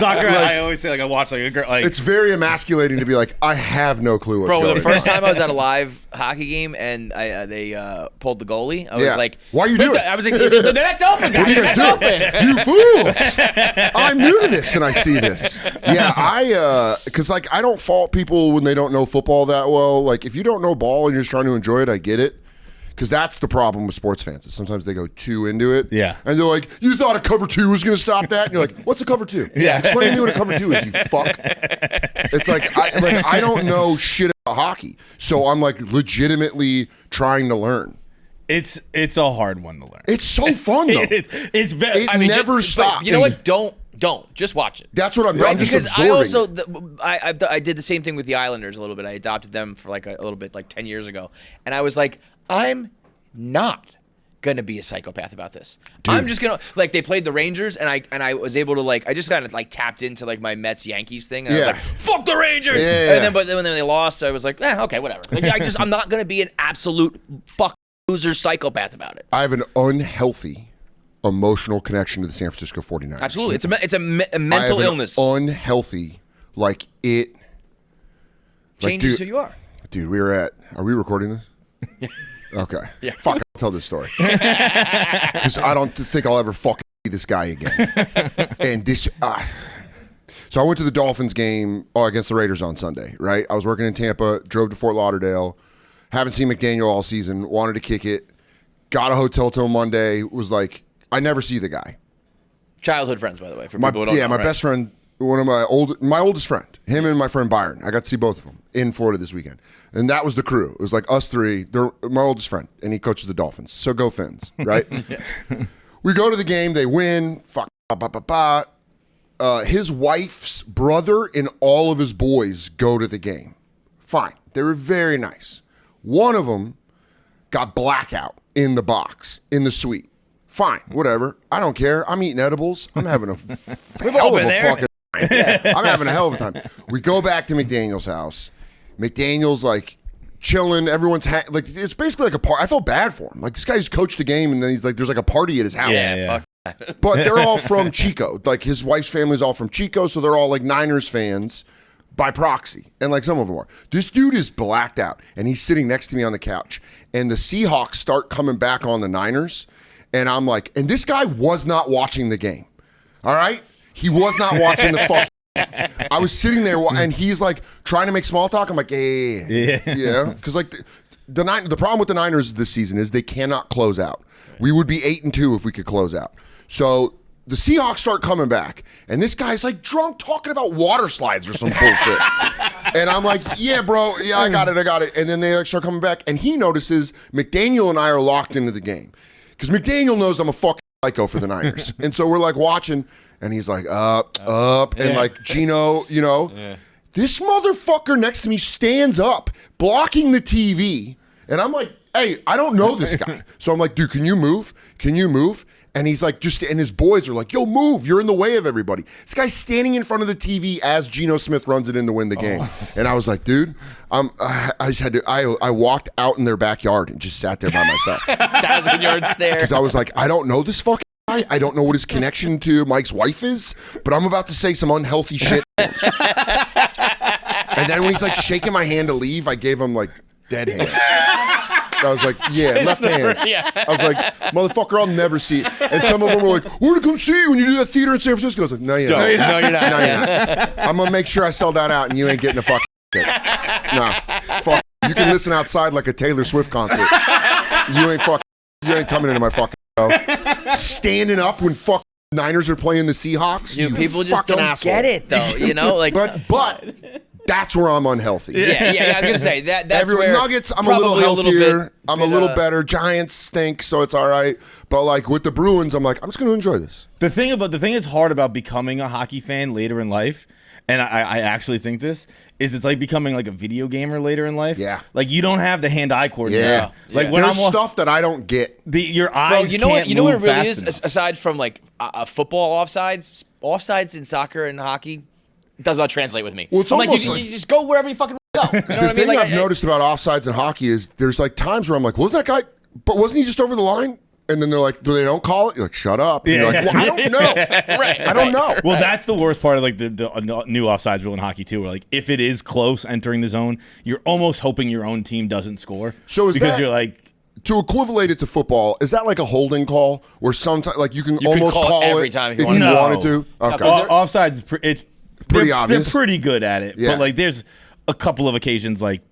Soccer, I always say, like, I watch, like, a girl, like... It's very emasculating to be like, I have no clue what's going on. Bro, the first time I was at a live hockey game and they pulled the goalie, I was like... Why are you doing it? I was like, they're not open, guys. What are you guys doing? You fools! I'm new to this and I see this. Yeah, because, like, I don't fault people when they don't know football that well. Like, if you don't know ball and you're just trying to enjoy it, I get it. Because that's the problem with sports fans. Is sometimes they go too into it. Yeah. And they're like, you thought a cover 2 was going to stop that? And you're like, what's a cover 2? Yeah. Explain to me what a cover 2 is, you fuck. It's like I don't know shit about hockey. So I'm like legitimately trying to learn. It's a hard one to learn. It's so fun, though. It never stops. You know what? Don't. Just watch it. That's what I'm just because absorbing. I did the same thing with the Islanders a little bit. I adopted them for like a little bit, like 10 years ago. And I was like, I'm not gonna be a psychopath about this. Dude. I'm just gonna like they played the Rangers and I was able to like I just kind of like tapped into like my Mets Yankees thing and I was like, fuck the Rangers. Yeah. And then when they lost, I was like, okay, whatever. Like, I'm not gonna be an absolute fuck loser psychopath about it. I have an unhealthy emotional connection to the San Francisco 49ers. Absolutely. It's a mental illness. Unhealthy, like it changes who you are. Dude, are we recording this? Okay. Yeah. Fuck, I'll tell this story. Because I don't think I'll ever fucking see this guy again. And this, so I went to the Dolphins game against the Raiders on Sunday, right? I was working in Tampa, drove to Fort Lauderdale, haven't seen McDaniel all season, wanted to kick it, got a hotel till Monday, was like, I never see the guy. Childhood friends, by the way, for people who don't know, my best friend, one of my oldest friend, him and my friend Byron. I got to see both of them in Florida this weekend. And that was the crew. It was like us three. They're my oldest friend, and he coaches the Dolphins. So go Fins, right? We go to the game. They win. Fuck. His wife's brother and all of his boys go to the game. Fine. They were very nice. One of them got blackout in the box, in the suite. Fine. Whatever. I don't care. I'm eating edibles. I'm having a hell of a fucking time. Yeah. I'm having a hell of a time. We go back to McDaniel's house. McDaniel's like chilling. Everyone's like, it's basically like a party. I felt bad for him. Like this guy's coached the game, and then he's like, there's like a party at his house. Yeah. But they're all from Chico. Like his wife's family's all from Chico, so they're all like Niners fans by proxy, and like some of them are. This dude is blacked out, and he's sitting next to me on the couch, and the Seahawks start coming back on the Niners, and I'm like, and this guy was not watching the game. All right, he was not watching the fucking. I was sitting there and he's like trying to make small talk. I'm like, yeah. Because like the problem with the Niners this season is they cannot close out. We would be 8-2 if we could close out. So the Seahawks start coming back, and this guy's like drunk talking about water slides or some bullshit. And I'm like, yeah, bro, yeah, I got it. And then they like start coming back, and he notices McDaniel and I are locked into the game because McDaniel knows I'm a fucking psycho for the Niners, and so we're like watching. And he's like, up. And like, Gino, you know, this motherfucker next to me stands up, blocking the TV. And I'm like, hey, I don't know this guy. So I'm like, dude, can you move? And he's like, and his boys are like, yo, move. You're in the way of everybody. This guy's standing in front of the TV as Geno Smith runs it in to win the game. And I was like, dude, I just had to, I walked out in their backyard and just sat there by myself. 1,000-yard stare. Because I was like, I don't know this fucking I don't know what his connection to Mike's wife is, but I'm about to say some unhealthy shit. And then when he's like shaking my hand to leave, I gave him like dead hand. I was like, yeah, left hand. Yeah. I was like, motherfucker, I'll never see it. And some of them were like, we're going to come see you when you do that theater in San Francisco. I was like, no, you're not. No, you're not. No, you're not. I'm going to make sure I sell that out and you ain't getting a fucking ticket. No, fuck. You can listen outside like a Taylor Swift concert. You ain't coming into my fucking show. Standing up when fuck Niners are playing the Seahawks. Dude, people just don't asshole. get it though, you know. Like, but that's where I'm unhealthy. Yeah. I'm gonna say that's where Nuggets. I'm a little healthier. I'm a little better. Giants stink, so it's all right. But like with the Bruins, I'm like, I'm just gonna enjoy this. The thing that's hard about becoming a hockey fan later in life, and I actually think this. Is it's like becoming like a video gamer later in life. Yeah. Like you don't have the hand-eye coordination. Yeah. Like when there's stuff that I don't get. Your eyes you know can't what? You know what it move really fast is. enough. Aside from like football offsides in soccer and hockey, does not translate with me. Well, it's I'm almost like you just go wherever you fucking go. You know what I The mean? thing Like, I've noticed about offsides in hockey is there's like times where I'm like, wasn't that guy? But wasn't he just over the line? And then they're like, they don't call it. You're like, shut up. And you're like, well, I don't know. Right. I don't know. Well, that's the worst part of like the new offsides rule in hockey too. Where like if it is close entering the zone, you're almost hoping your own team doesn't score. So is because that- you're like. To equivalate it to football, is that like a holding call where sometimes like you can You almost could call it every it time if if you you wanted to? Okay. Offsides, it's Pretty they're obvious. pretty good at it, Yeah. but like there's a couple of occasions like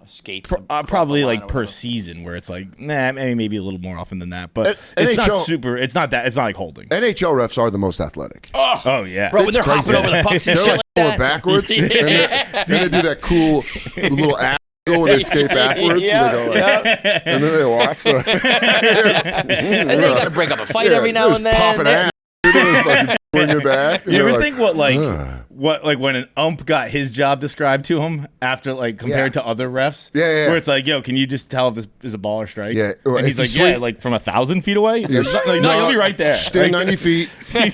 Skate. probably like per season where it's like maybe a little more often than that, but it's NHL not super. It's not like holding. NHL refs are the most athletic. Oh yeah, Bro, when they're crazy. hopping over the pucks and They're shit like like going that. backwards, and then they do that cool little ass when they skate backwards. Yeah, And, they go like, and then they watch the. And they got to break up a fight every now just and then. popping ass. Dude, it was fucking swinging back. and You they're ever like, think what "Ugh." when an ump got his job described to him after like compared to other refs? Yeah. Where it's like, yo, can you just tell if this is a ball or strike? Yeah. And If he's you like, swing- yeah, like from 1,000 feet away. Yeah, Like, no, you'll be right there. Stand Like, 90 feet, and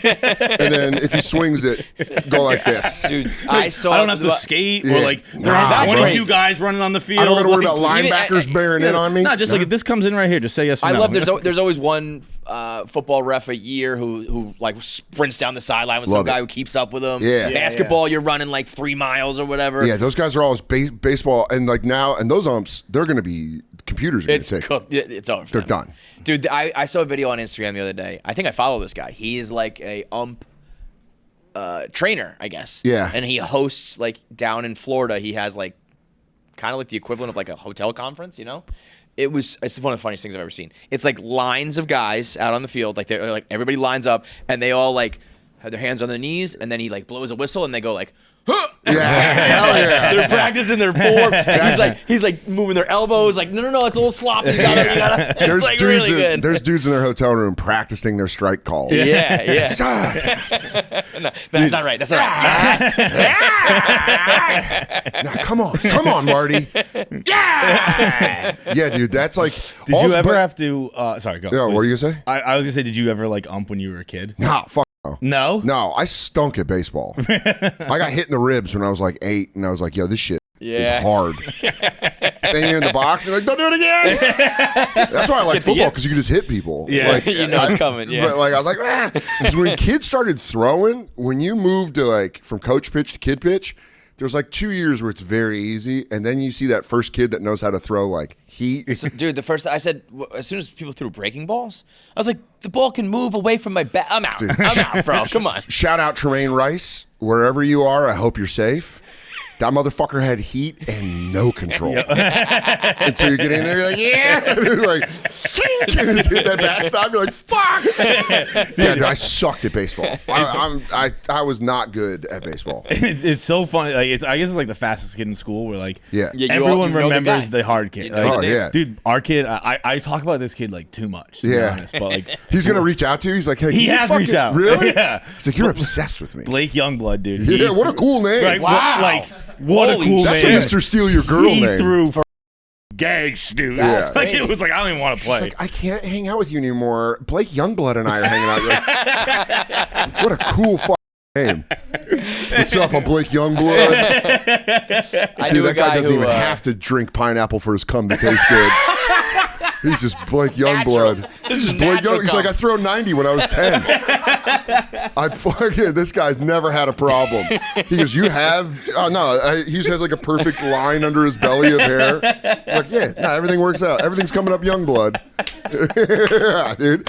then if he swings it, go like this. Dude, I saw. I don't have to skate Yeah. or like there Nah, are that's 22 great. guys running on the field. I don't got to worry like- about Even- linebackers bearing in on me. No, just like if this comes in right here, just say yes or I no. love there's always one football ref a year who like sprints down the sideline with some Love it. guy who keeps up with him. Yeah. Basketball, you're running like 3 miles or whatever. Yeah, those guys are always baseball, and like now, and those umps, they're going to be computers. Are going It's to take. cooked. It's over. They're man. done. Dude, I saw a video on Instagram the other day. I think I follow this guy. He is like a ump trainer, I guess. Yeah. And he hosts like down in Florida. He has like kind of like the equivalent of like a hotel conference, you know? It's one of the funniest things I've ever seen. It's like lines of guys out on the field, like they're like everybody lines up and they all like have their hands on their knees, and then he like blows a whistle and they go like, huh! Yeah, hell yeah. They're practicing their form. He's like moving their elbows, like no, it's a little sloppy. You gotta. It's There's like dudes. really good. There's dudes in their hotel room practicing their strike calls. Yeah. Stop. No, that's not right. That's not right. Now, come on, Marty. Yeah, dude. That's like. Did you ever have to? Sorry, go. Yeah, what please. were you gonna say? I was gonna say, did you ever like ump when you were a kid? Nah, fuck no. No. No, I stunk at baseball. I got hit in the ribs when I was like 8, and I was like, yo, this shit Yeah. is hard. Then you're in the box, and you're like, don't do it again. That's why I like Get the football, yips. because you can just hit people. Yeah. Like, You know it's coming, yeah. But like, I was like, ah. Because when kids started throwing, when you moved to like from coach pitch to kid pitch, there's like 2 years where it's very easy, and then you see that first kid that knows how to throw like heat. So, dude, the first I said, as soon as people threw breaking balls, I was like, the ball can move away from my back. I'm out. I'm out, bro. Come on. Shout out Tremaine Rice, wherever you are. I hope you're safe. That motherfucker had heat and no control. And so you get in there, you're like, yeah. And it's like, kink, and just hit that backstop. You're like, fuck. Yeah, dude, I sucked at baseball. I was not good at baseball. It's so funny. Like I guess it's like the fastest kid in school. Where like Yeah. Yeah, everyone you know the remembers guy. the hard kid. You know Like, Oh, yeah. dude, our kid. I talk about this kid like too much. To be Yeah. honest, but like He's going to reach out to you. He's like, hey, He can you has fucking- reached out. Really? Yeah. He's like, you're obsessed with me. Blake Youngblood, dude. Yeah, what a cool name. Like, Wow. what Holy a cool That's name. a Mr. Steal Your Girl he name. threw for gags, dude. That's Like crazy. it was like I don't even want to play. It's like, I can't hang out with you anymore. Blake Youngblood and I are hanging out. You're like, what a cool fucking name. What's up? I'm Blake Youngblood. I Dude, knew a that guy doesn't who, even have to drink pineapple for his cum to taste good. He's just Blake Youngblood. He's just Blake Natural Young. He's like, I throw 90 when I was 10. This guy's never had a problem. He goes, you have? Oh, no. He just has like a perfect line under his belly of hair. I'm like, yeah, no, everything works out. Everything's coming up Youngblood. Yeah, dude.